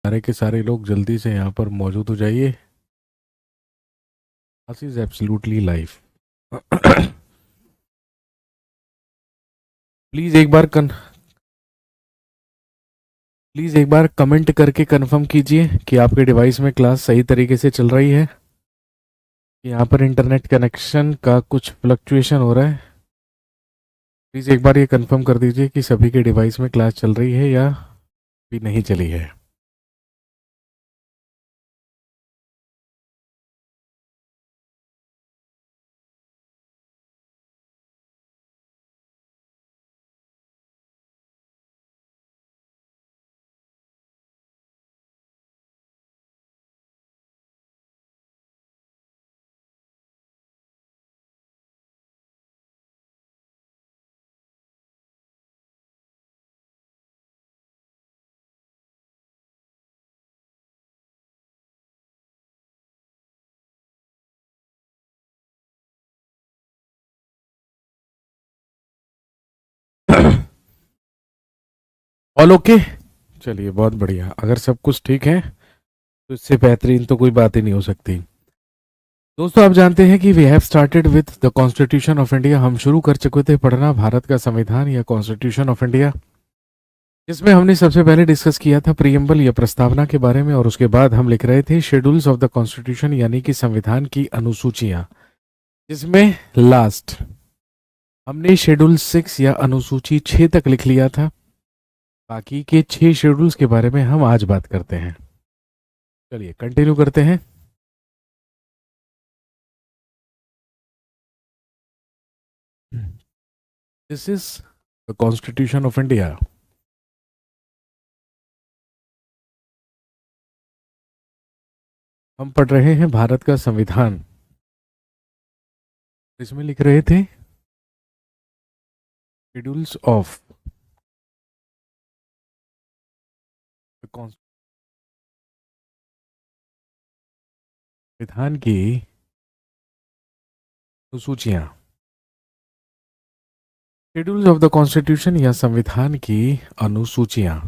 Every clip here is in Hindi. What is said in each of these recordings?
सारे के सारे लोग जल्दी से यहाँ पर मौजूद हो जाइए। This is absolutely live. Please एक बार प्लीज एक बार कमेंट करके कंफर्म कीजिए कि आपके डिवाइस में क्लास सही तरीके से चल रही है। यहाँ पर इंटरनेट कनेक्शन का कुछ फ्लक्चुएशन हो रहा है। प्लीज एक बार ये कंफर्म कर दीजिए कि सभी के डिवाइस में क्लास चल रही है या भी नहीं चली है। All okay. चलिए बहुत बढ़िया। अगर सब कुछ ठीक है तो इससे बेहतरीन तो कोई बात ही नहीं हो सकती। दोस्तों आप जानते हैं कि we have started with the constitution of India. हम शुरू कर चुके थे पढ़ना भारत का संविधान या कॉन्स्टिट्यूशन ऑफ इंडिया, जिसमें हमने सबसे पहले डिस्कस किया था प्रियम्बल या प्रस्तावना के बारे में, और उसके बाद हम लिख रहे थे शेड्यूल्स ऑफ द कॉन्स्टिट्यूशन यानी कि संविधान की अनुसूचियां, जिसमें लास्ट हमने शेड्यूल 6 या अनुसूची 6 तक लिख लिया था। बाकी के 6 शेड्यूल्स के बारे में हम आज बात करते हैं। चलिए कंटिन्यू करते हैं। This is the constitution of India. हम पढ़ रहे हैं भारत का संविधान। इसमें लिख रहे थे शेड्यूल्स ऑफ द संविधान की अनुसूचियां। शेड्यूल्स ऑफ द कॉन्स्टिट्यूशन या संविधान की अनुसूचियां।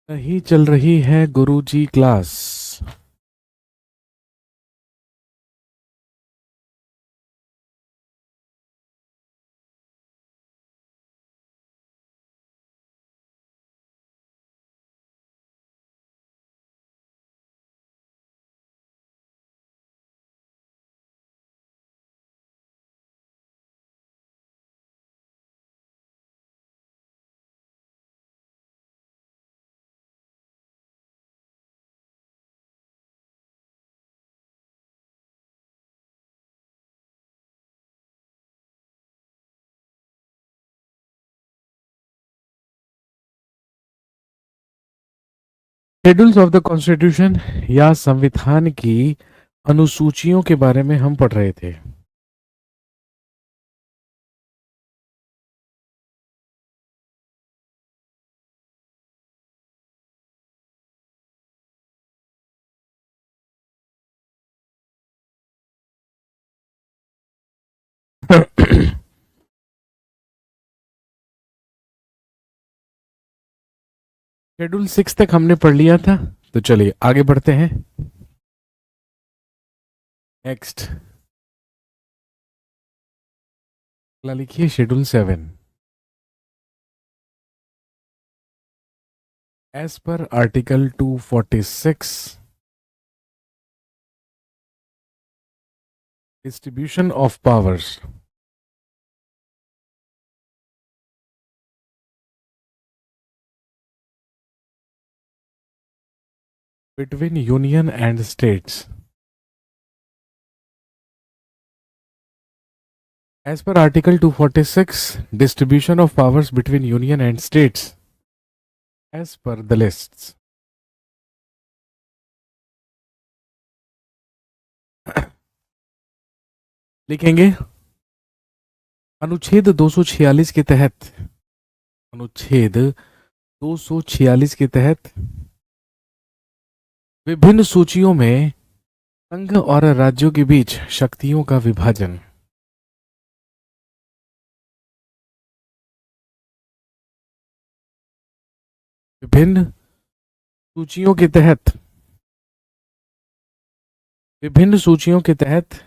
नहीं चल रही है गुरुजी class. Schedules of the constitution या संविधान की अनुसूचियों के बारे में हम पढ़ रहे थे। शेड्यूल 6 तक हमने पढ़ लिया था, तो चलिए आगे बढ़ते हैं। नेक्स्ट अगला लिखिए schedule 7। As per article 246 distribution of powers between union and states. As per Article 246, distribution of powers between union and states, as per the lists. लिखेंगे अनुच्छेद 246 के तहत, अनुच्छेद 246 के तहत विभिन्न सूचियों में संघ और राज्यों के बीच शक्तियों का विभाजन। विभिन्न सूचियों के तहत विभिन्न सूचियों के तहत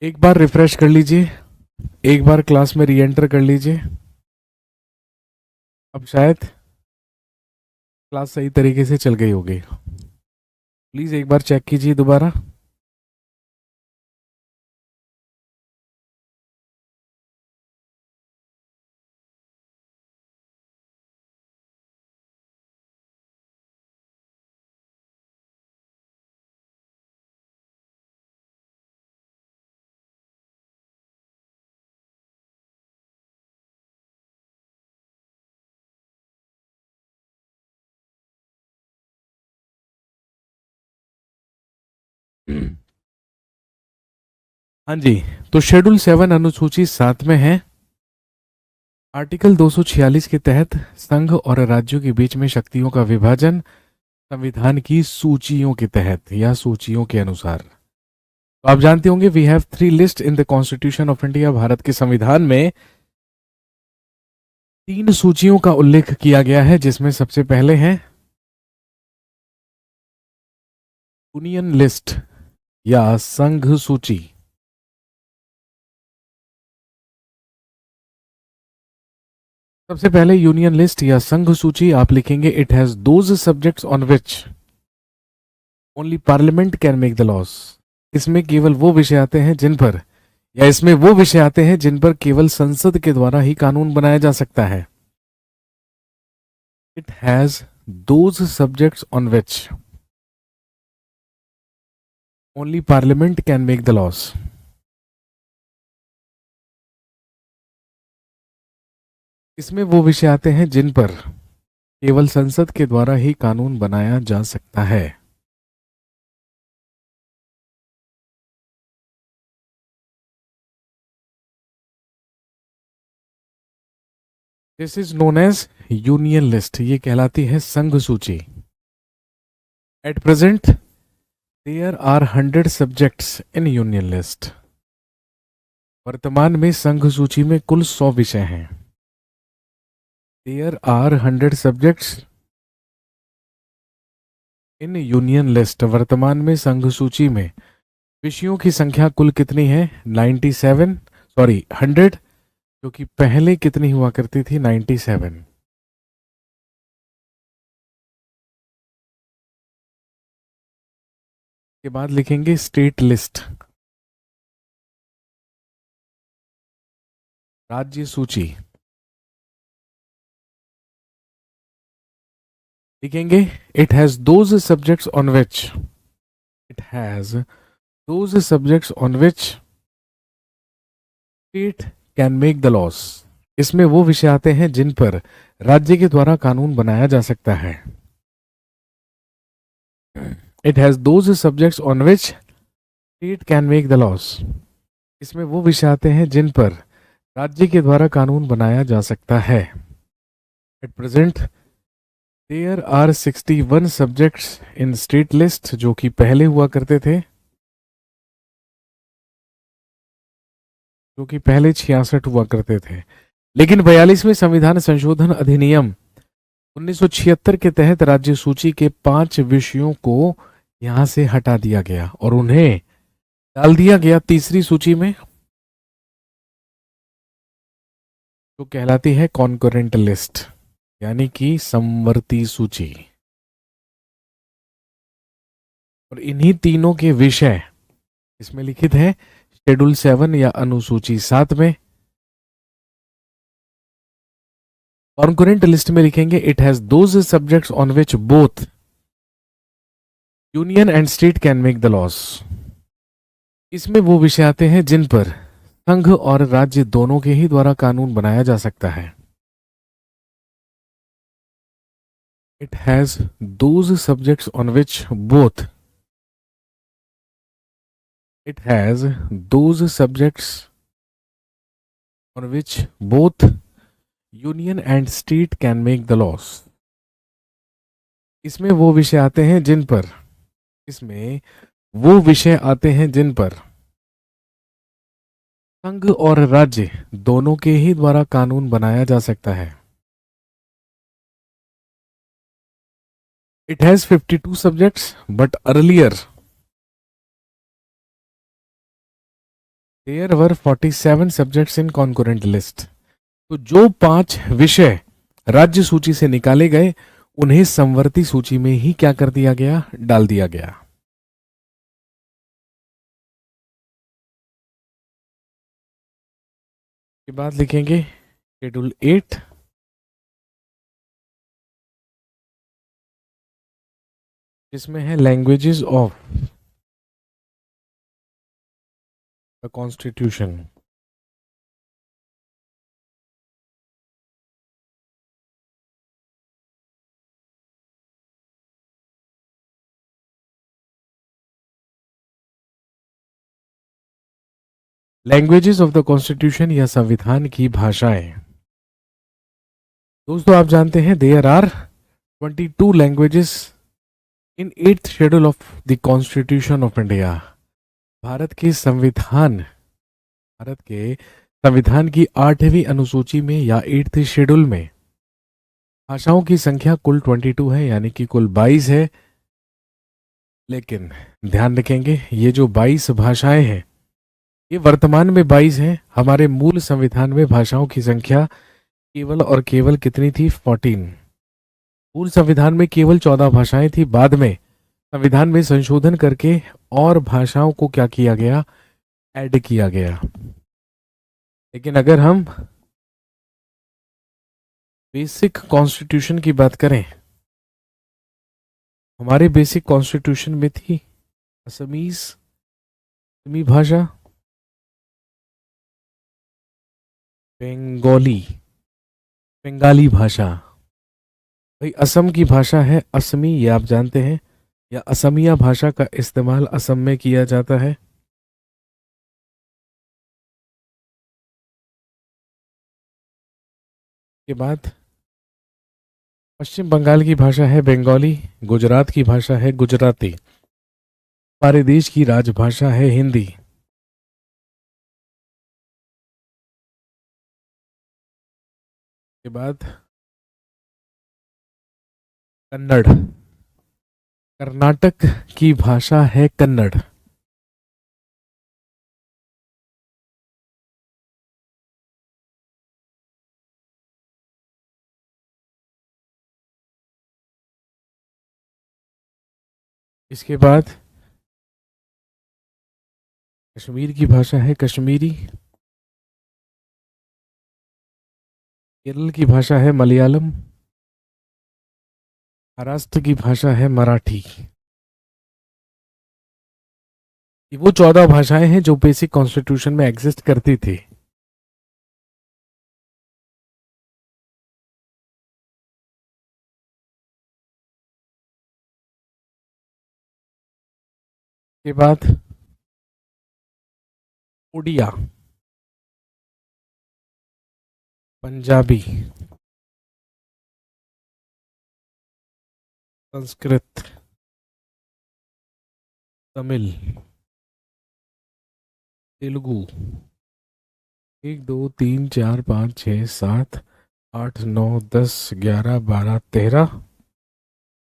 एक बार रिफ्रेश कर लीजिए, एक बार क्लास में री एंटर कर लीजिए। अब शायद क्लास सही तरीके से चल गई होगी। प्लीज एक बार चेक कीजिए दोबारा। हाँ जी, तो शेड्यूल 7 अनुसूची 7 में है। आर्टिकल 246 के तहत संघ और राज्यों के बीच में शक्तियों का विभाजन संविधान की सूचियों के तहत या सूचियों के अनुसार। तो आप जानते होंगे we have 3 list in the constitution of India. Bharat के संविधान में 3 सूचियों का उल्लेख किया गया है, जिसमें सबसे पहले है यूनियन लिस्ट या संघ सूची। सबसे पहले यूनियन लिस्ट या संघ सूची आप लिखेंगे it has those subjects on which only parliament can make the laws. इसमें केवल वो विषय आते हैं जिन पर, या इसमें वो विषय आते हैं जिन पर केवल संसद के द्वारा ही कानून बनाया जा सकता है। It has those subjects on which only parliament can make the laws. इसमें वो विषय आते हैं जिन पर केवल संसद के द्वारा ही कानून बनाया जा सकता है। This is known as union list. ये कहलाती है संघ सूची। At present there are 100 subjects in union list. वर्तमान में संघ सूची में कुल 100 विषय हैं। There are 100 subjects in union list। वर्तमान में संघ सूची में विषयों की संख्या कुल कितनी है? 97, सॉरी 100, क्योंकि पहले कितनी हुआ करती थी? 97। के बाद लिखेंगे स्टेट लिस्ट, राज्य सूची। लिखेंगे it has those subjects on which state can make the loss. इसमें वो विषय आते हैं जिन पर राज्य के द्वारा कानून बनाया जा सकता है। It has those subjects on which state can make the loss. इसमें वो विषय आते हैं जिन पर राज्य के द्वारा कानून बनाया जा सकता है। At present there are 61 subjects in state list, जो कि पहले हुआ करते थे, जो कि पहले 66 हुआ करते थे। लेकिन 42वें संविधान संशोधन अधिनियम 1976 के तहत राज्य सूची के 5 विषयों को यहां से हटा दिया गया और उन्हें डाल दिया गया तीसरी सूची में, जो कहलाती है कॉन्करेंट लिस्ट, यानी कि समवर्ती सूची। और इन्हीं तीनों के विषय इसमें लिखित है शेड्यूल 7 या अनुसूची 7 में। कॉन्करेंट लिस्ट में लिखेंगे it has those subjects on which both union and state can make the loss. इसमें वो विषय आते हैं जिन पर संघ और राज्य दोनों के ही द्वारा कानून बनाया जा सकता है। It has those subjects on which both it has those subjects on which both union and state can make the loss. इसमें वो विषय आते हैं जिन पर इसमें वो विषय आते हैं जिन पर संघ और राज्य दोनों के ही द्वारा कानून बनाया जा सकता है। It has 52 subjects but earlier there were 47 subjects in concurrent list. तो जो 5 विषय राज्य सूची से निकाले गए उन्हें समवर्ती सूची में ही क्या कर दिया गया, डाल दिया गया। के बाद लिखेंगे शेड्यूल 8, जिसमें है languages of the constitution. Languages of the constitution या संविधान की भाषाएं। दोस्तों आप जानते हैं there are 22 languages in 8th schedule of the constitution of India. Bharat के संविधान की 8वीं अनुसूची में या 8th शेड्यूल में भाषाओं की संख्या कुल 22 है, यानी कि कुल 22 है। लेकिन ध्यान रखेंगे ये जो 22 भाषाएं हैं ये वर्तमान में 22 हैं। हमारे मूल संविधान में भाषाओं की संख्या केवल और केवल कितनी थी, 14। मूल संविधान में केवल 14 भाषाएं थी। बाद में संविधान में संशोधन करके और भाषाओं को क्या किया गया, ऐड किया गया। लेकिन अगर हम बेसिक कॉन्स्टिट्यूशन की बात करें, हमारे बेसिक कॉन्स्टिट्यूशन में थी असमी भाषा, बंगाली भाषा। भाई असम की भाषा है असमी, ये आप जानते हैं, या असमिया भाषा का इस्तेमाल असम में किया जाता है। के बाद पश्चिम बंगाल की भाषा है बंगाली, गुजरात की भाषा है गुजराती, हमारे देश की राजभाषा है हिंदी। के बाद कन्नड़, कर्नाटक की भाषा है कन्नड़। इसके बाद कश्मीर की भाषा है कश्मीरी, केरल की भाषा है मलयालम, महाराष्ट्र की भाषा है मराठी। वो 14 भाषाएं हैं जो बेसिक कॉन्स्टिट्यूशन में एग्जिस्ट करती थी। के बाद उड़िया, पंजाबी, संस्कृत, तमिल, तेलुगु, 1 2 3 4 5 6 7 8 9 10 11 12 13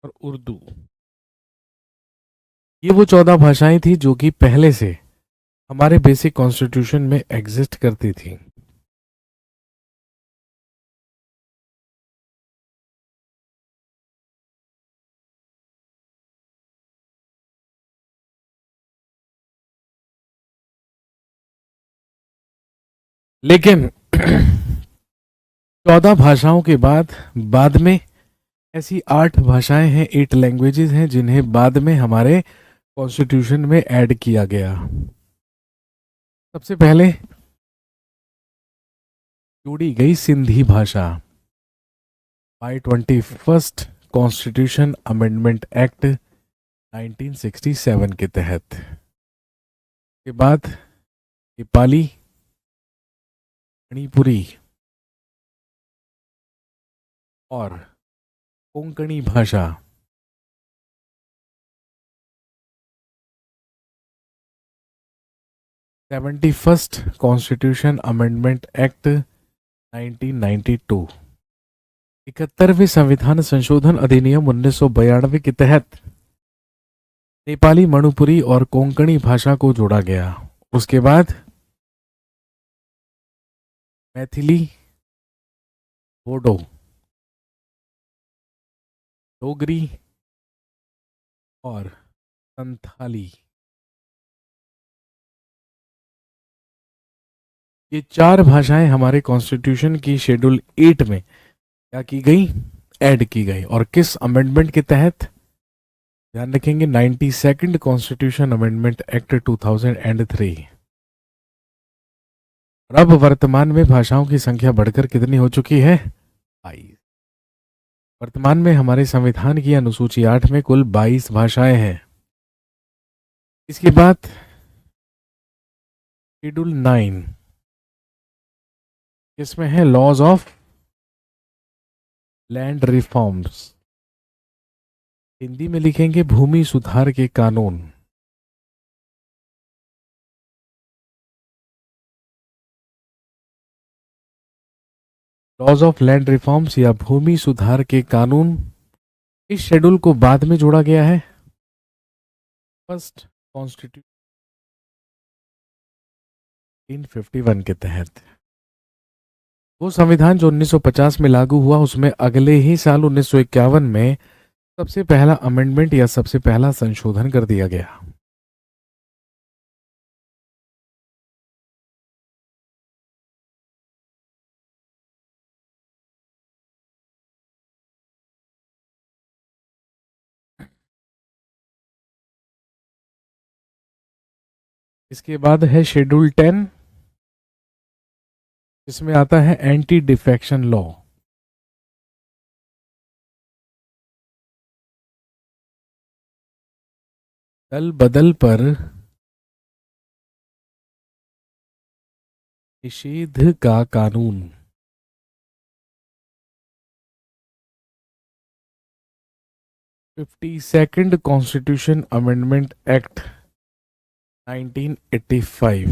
और उर्दू। ये वो 14 भाषाएं थी जो कि पहले से हमारे बेसिक कॉन्स्टिट्यूशन में एग्जिस्ट करती थी। लेकिन 14 भाषाओं के बाद में ऐसी 8 भाषाएं हैं, 8 लैंग्वेजेस हैं जिन्हें बाद में हमारे कॉन्स्टिट्यूशन में ऐड किया गया। सबसे पहले जोड़ी गई सिंधी भाषा bye 21st constitution amendment act 1967 के तहत। के बाद नेपाली, मणिपुरी और कोंकणी भाषा 71st कॉन्स्टिट्यूशन अमेंडमेंट एक्ट 1992, 71वें संविधान संशोधन अधिनियम 1992 के तहत नेपाली, मणिपुरी और कोंकणी भाषा को जोड़ा गया। उसके बाद मैथिली, बोडो, डोगरी और संथाली, ये 4 भाषाएं हमारे कॉन्स्टिट्यूशन की शेड्यूल 8 में क्या की गई, ऐड की गई। और किस अमेंडमेंट के तहत, ध्यान रखेंगे 92nd कॉन्स्टिट्यूशन अमेंडमेंट एक्ट 2003। और अब वर्तमान में भाषाओं की संख्या बढ़कर कितनी हो चुकी है, 22। वर्तमान में हमारे संविधान की अनुसूची 8 में कुल 22 भाषाएं हैं। इसके बाद शेड्यूल 9, इसमें है laws of land reforms, Hindi में लिखेंगे भूमि सुधार के कानून। लॉज ऑफ लैंड रिफॉर्म्स या भूमि सुधार के कानून, इस शेड्यूल को बाद में जोड़ा गया है फर्स्ट कॉन्स्टिट्यूशन 1951 के तहत। वो संविधान जो 1950 में लागू हुआ, उसमें अगले ही साल 1951 में सबसे पहला अमेंडमेंट या सबसे पहला संशोधन कर दिया गया। इसके बाद है शेड्यूल 10, इसमें आता है एंटी डिफेक्शन लॉ। दल बदल पर निषेध का कानून। Fifty second constitution amendment act 1985,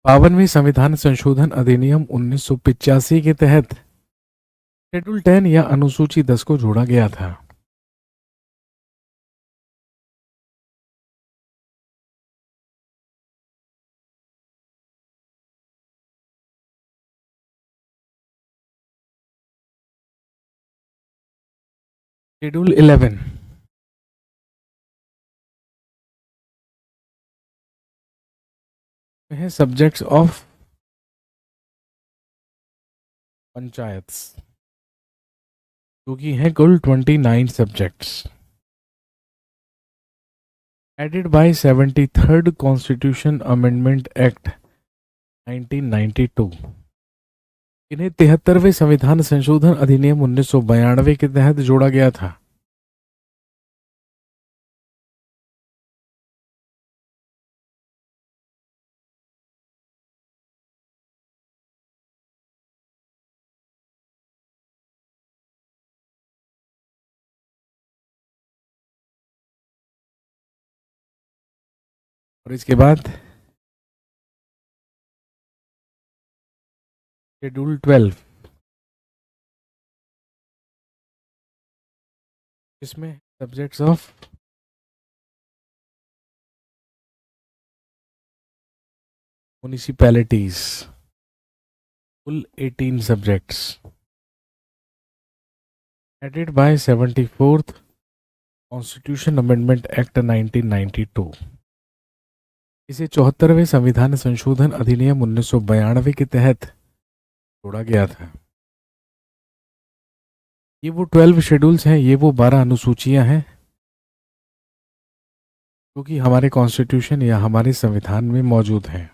52वें संविधान संशोधन अधिनियम 1985 के तहत शेड्यूल 10 या अनुसूची 10 को जोड़ा गया था। शेड्यूल 11, है सब्जेक्ट्स ऑफ पंचायत्स, जो कि हैं कुल 29 subjects, added by 73rd constitution amendment act 1992। इन्हें 73वें संविधान संशोधन अधिनियम 1992 के तहत जोड़ा गया था। और इसके बाद शेड्यूल 12, इसमें सब्जेक्ट्स ऑफ म्युनिसिपैलिटीज, कुल 18 subjects, added by 74th constitution amendment act 1992। इसे 74वें संविधान संशोधन अधिनियम 1992 के तहत जोड़ा गया था। ये वो 12 शेड्यूल्स हैं, ये वो 12 अनुसूचियां हैं जो कि हमारे कॉन्स्टिट्यूशन या हमारे संविधान में मौजूद हैं।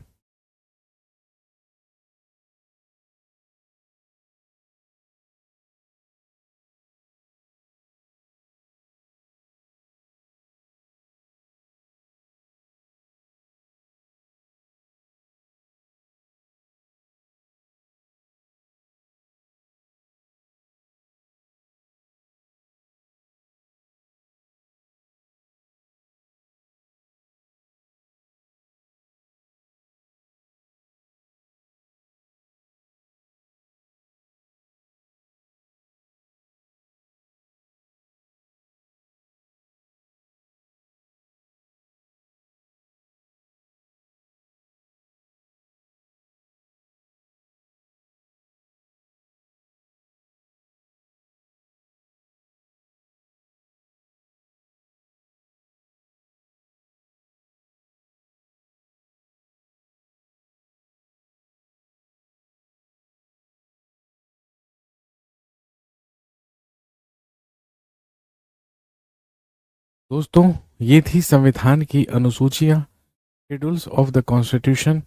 दोस्तों ये थी संविधान की अनुसूचियां, शेड्यूल्स ऑफ द कॉन्स्टिट्यूशन।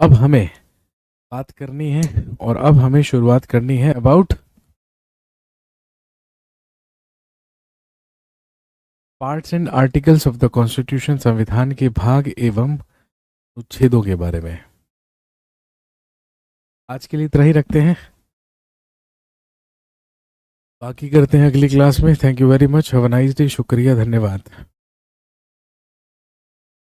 अब हमें बात करनी है और अब हमें शुरुआत करनी है about parts and articles of the constitution, संविधान के भाग एवं अनुच्छेदों के बारे में। आज के लिए इतना ही रखते हैं, बाकी करते हैं अगली क्लास में। Thank you very much, have a nice day, शुक्रिया, धन्यवाद।